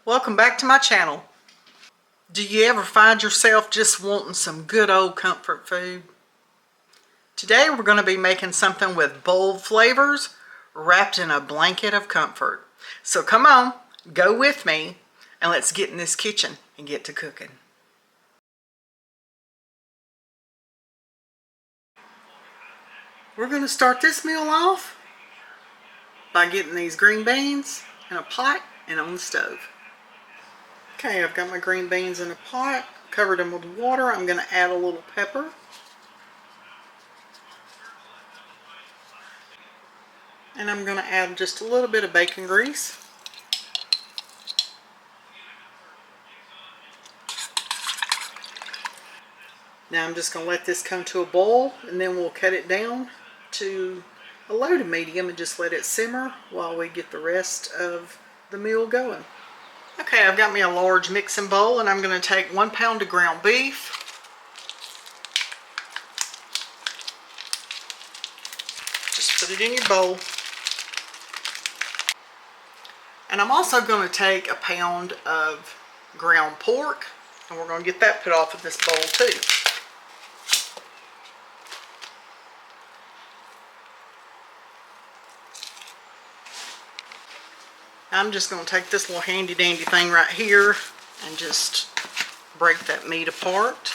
Welcome back to my channel. Do you ever find yourself just wanting some good old comfort food? Today we're going to be making something with bold flavors wrapped in a blanket of comfort. So come on, go with me and let's get in this kitchen and get to cooking. We're going to start this meal off by getting these green beans in a pot and on the stove. Okay, I've got my green beans in a pot, covered them with water. I'm going to add a little pepper. And I'm going to add just a little bit of bacon grease. Now I'm just going to let this come to a boil, and then we'll cut it down to a low to medium and just let it simmer while we get the rest of the meal going. Okay, I've got me a large mixing bowl, and I'm going to take 1 pound of ground beef. Just put it in your bowl. And I'm also going to take 1 pound of ground pork, and we're going to get that put off of this bowl too. I'm just going to take this little handy dandy thing right here and just break that meat apart.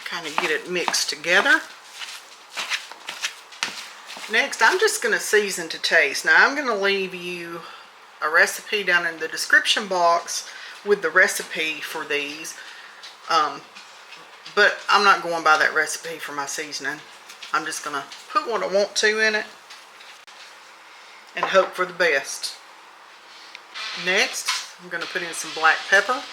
Kind of get it mixed together. Next, I'm just going to season to taste. Now, I'm going to leave you a recipe down in the description box with the recipe for these. But I'm not going by that recipe for my seasoning. I'm just going to put what I want to in it and hope for the best. Next, I'm going to put in some black pepper.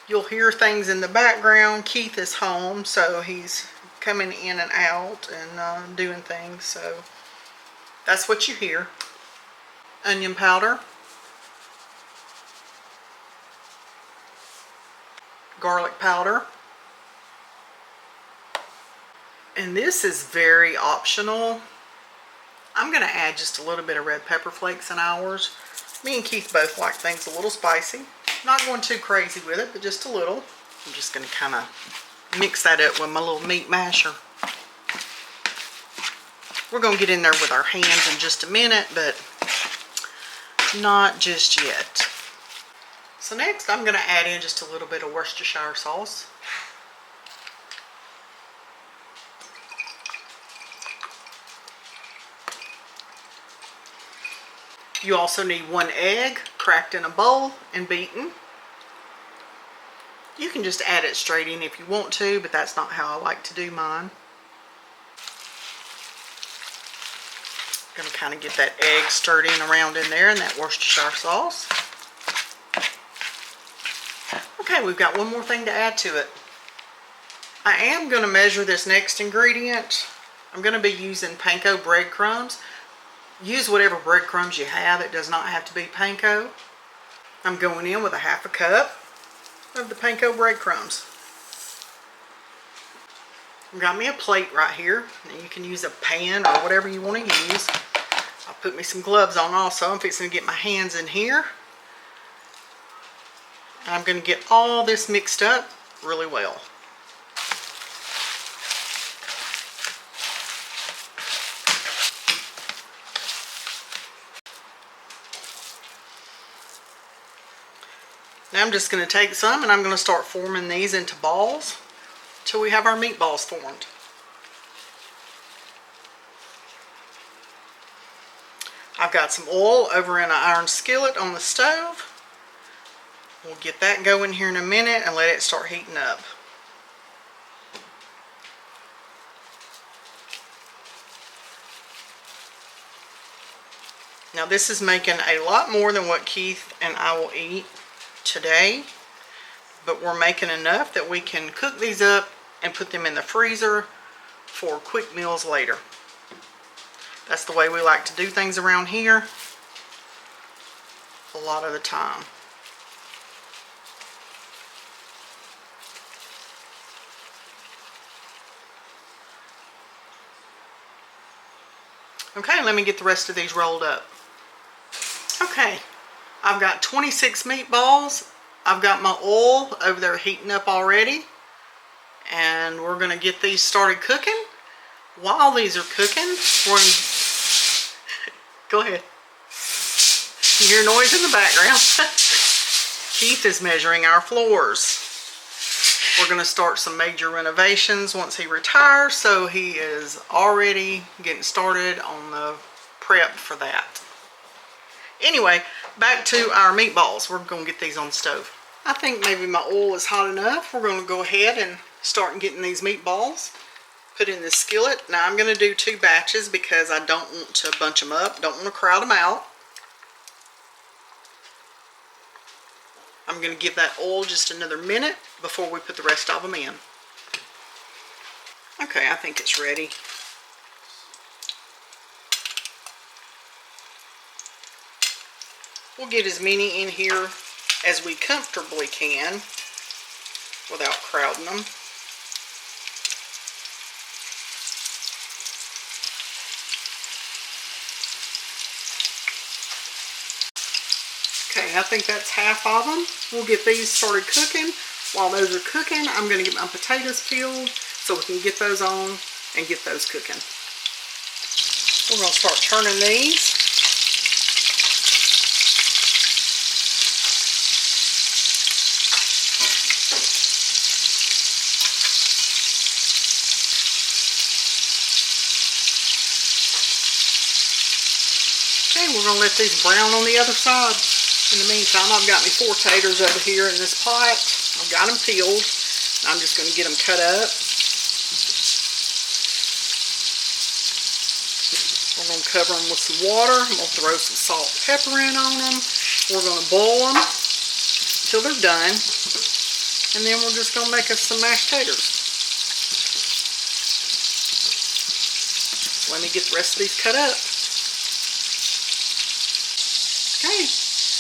You'll hear things in the background. Keith is home, so he's coming in and out and doing things, so that's what you hear. Onion powder. Garlic powder. And this is very optional. I'm going to add just a little bit of red pepper flakes in ours. Me and Keith both like things a little spicy. Not going too crazy with it, but just a little. I'm just going to kind of mix that up with my little meat masher. We're going to get in there with our hands in just a minute, but not just yet. So next I'm going to add in just a little bit of Worcestershire sauce. You also need 1 egg cracked in a bowl and beaten. You can just add it straight in if you want to, but that's not how I like to do mine. I'm going to kind of get that egg stirred in around in there and that Worcestershire sauce. Okay, we've got one more thing to add to it. I am going to measure this next ingredient. I'm going to be using panko breadcrumbs. Use whatever breadcrumbs you have. It does not have to be panko. I'm going in with 1/2 cup of the panko breadcrumbs. I've got me a plate right here. Now you can use a pan or whatever you want to use. I'll put me some gloves on also. I'm fixing to get my hands in here. And I'm going to get all this mixed up really well. Now I'm just going to take some and I'm going to start forming these into balls till we have our meatballs formed. I've got some oil over in an iron skillet on the stove. We'll get that going here in a minute and let it start heating up. Now this is making a lot more than what Keith and I will eat today, but we're making enough that we can cook these up and put them in the freezer for quick meals later. That's the way we like to do things around here a lot of the time. Okay, let me get the rest of these rolled up. Okay, I've got 26 meatballs. I've got my oil over there heating up already. And we're going to get these started cooking. While these are cooking, we're going to... Go ahead. You hear noise in the background. Keith is measuring our floors. We're going to start some major renovations once he retires, so he is already getting started on the prep for that. Anyway, back to our meatballs. We're going to get these on the stove. I think maybe my oil is hot enough. We're going to go ahead and start getting these meatballs put in the skillet. Now I'm going to do 2 batches because I don't want to bunch them up. Don't want to crowd them out. I'm going to give that oil just another minute before we put the rest of them in. Okay, I think it's ready. We'll get as many in here as we comfortably can without crowding them. Okay, I think that's half of them. We'll get these started cooking. While those are cooking, I'm going to get my potatoes peeled so we can get those on and get those cooking. We're going to start turning these. Okay, we're going to let these brown on the other side. In the meantime, I've got my 4 taters over here in this pot. I've got them peeled. I'm just going to get them cut up. We're going to cover them with some water. I'm going to throw some salt and pepper in on them. We're going to boil them until they're done. And then we're just going to make us some mashed taters. Let me get the rest of these cut up. Okay.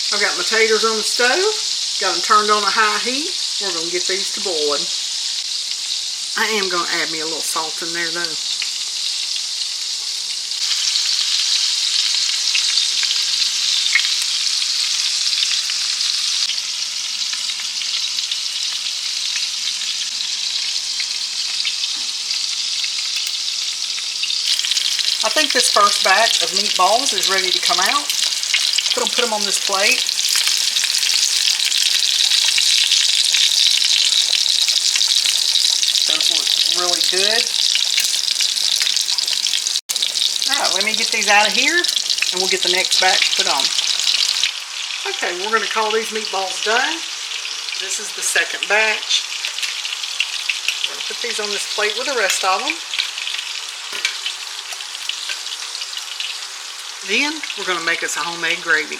I've got my taters on the stove, got them turned on a high heat. We're going to get these to boiling. I am going to add me a little salt in there though. I think this first batch of meatballs is ready to come out. I'm going to put them on this plate. Those look really good. Alright, let me get these out of here and we'll get the next batch put on. Okay, we're going to call these meatballs done. This is the second batch. We're going to put these on this plate with the rest of them. Then we're going to make us a homemade gravy.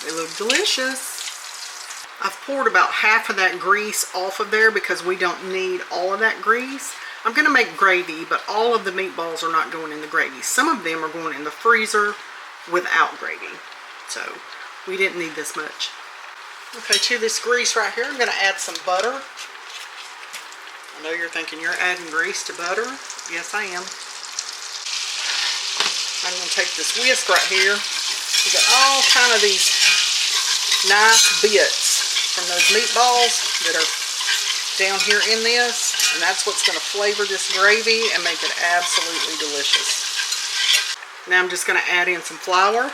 They look delicious. I've poured about half of that grease off of there because we don't need all of that grease. I'm going to make gravy, but all of the meatballs are not going in the gravy. Some of them are going in the freezer without gravy. So we didn't need this much. Okay, to this grease right here, I'm going to add some butter. I know you're thinking you're adding grease to butter. Yes, I am. I'm going to take this whisk right here. We got all kind of these nice bits from those meatballs that are down here in this. And that's what's going to flavor this gravy and make it absolutely delicious. Now I'm just going to add in some flour.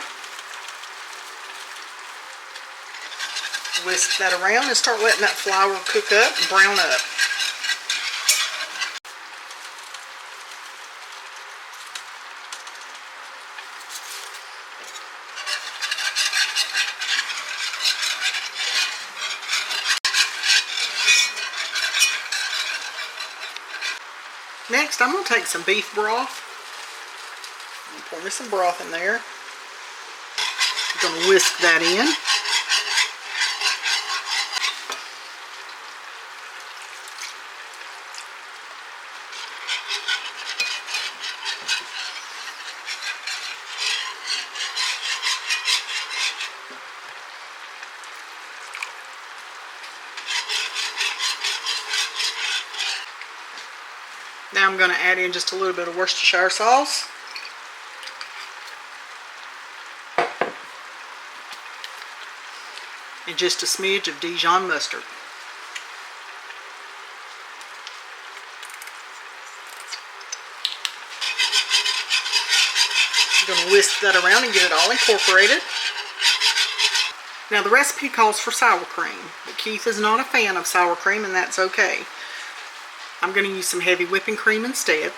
Whisk that around and start letting that flour cook up and brown up. Next, I'm going to take some beef broth. I'm going to pour me some broth in there. I'm going to whisk that in. Now I'm going to add in just a little bit of Worcestershire sauce. And just a smidge of Dijon mustard. I'm going to whisk that around and get it all incorporated. Now the recipe calls for sour cream, but Keith is not a fan of sour cream, and that's okay. I'm going to use some heavy whipping cream instead.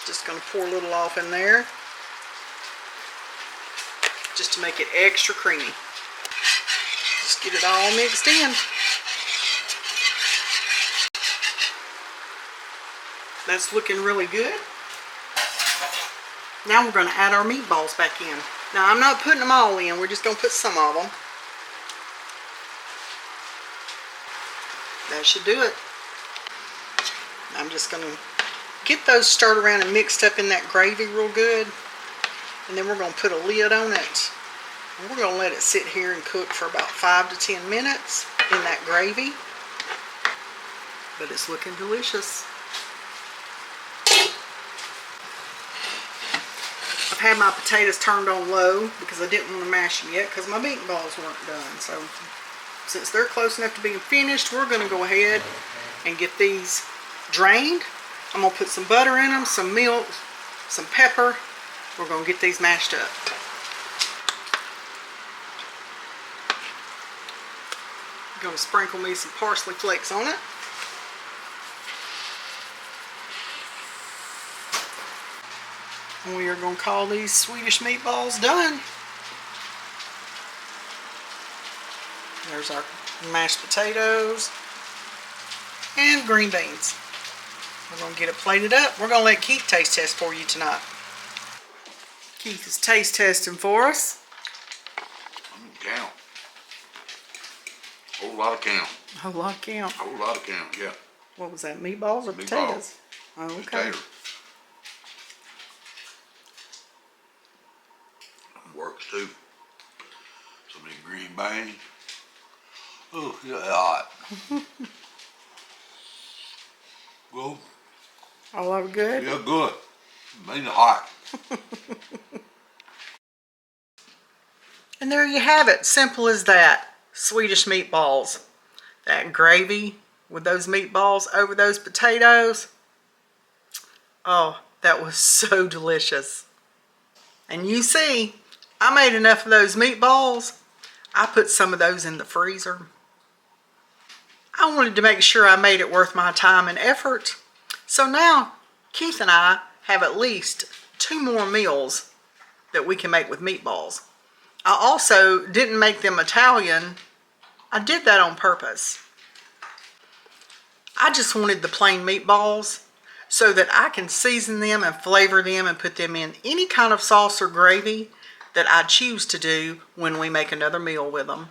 Just going to pour a little off in there, just to make it extra creamy. Just get it all mixed in. That's looking really good. Now we're going to add our meatballs back in. Now I'm not putting them all in, we're just going to put some of them. That should do it. I'm just going to get those stirred around and mixed up in that gravy real good. And then we're going to put a lid on it. And we're going to let it sit here and cook for about 5 to 10 minutes in that gravy. But it's looking delicious. I've had my potatoes turned on low because I didn't want to mash them yet because my meatballs weren't done. So since they're close enough to being finished, we're going to go ahead and get these drained. I'm going to put some butter in them, some milk, some pepper. We're going to get these mashed up. I'm going to sprinkle me some parsley flakes on it. And we are going to call these Swedish meatballs done. There's our mashed potatoes and green beans. We're going to get it plated up. We're going to let Keith taste test for you tonight. Keith is taste testing for us. Count. Whole lot of count. A whole lot of count. Whole lot of count, yeah. What was that, meatballs or potatoes? Oh, okay. Potato. Works too. Some of the green beans. Oh, it's hot. Well, All over good? yeah, good. Mean hot. And there you have it. Simple as that. Swedish meatballs. That gravy with those meatballs over those potatoes. Oh, that was so delicious. And you see, I made enough of those meatballs. I put some of those in the freezer. I wanted to make sure I made it worth my time and effort. So now, Keith and I have at least 2 more meals that we can make with meatballs. I also didn't make them Italian. I did that on purpose. I just wanted the plain meatballs so that I can season them and flavor them and put them in any kind of sauce or gravy that I choose to do when we make another meal with them.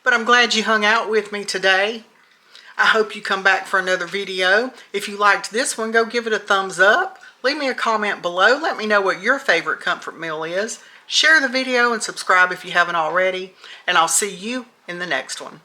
But I'm glad you hung out with me today. I hope you come back for another video. If you liked this one, go give it a thumbs up. Leave me a comment below. Let me know what your favorite comfort meal is. Share the video and subscribe if you haven't already. And I'll see you in the next one.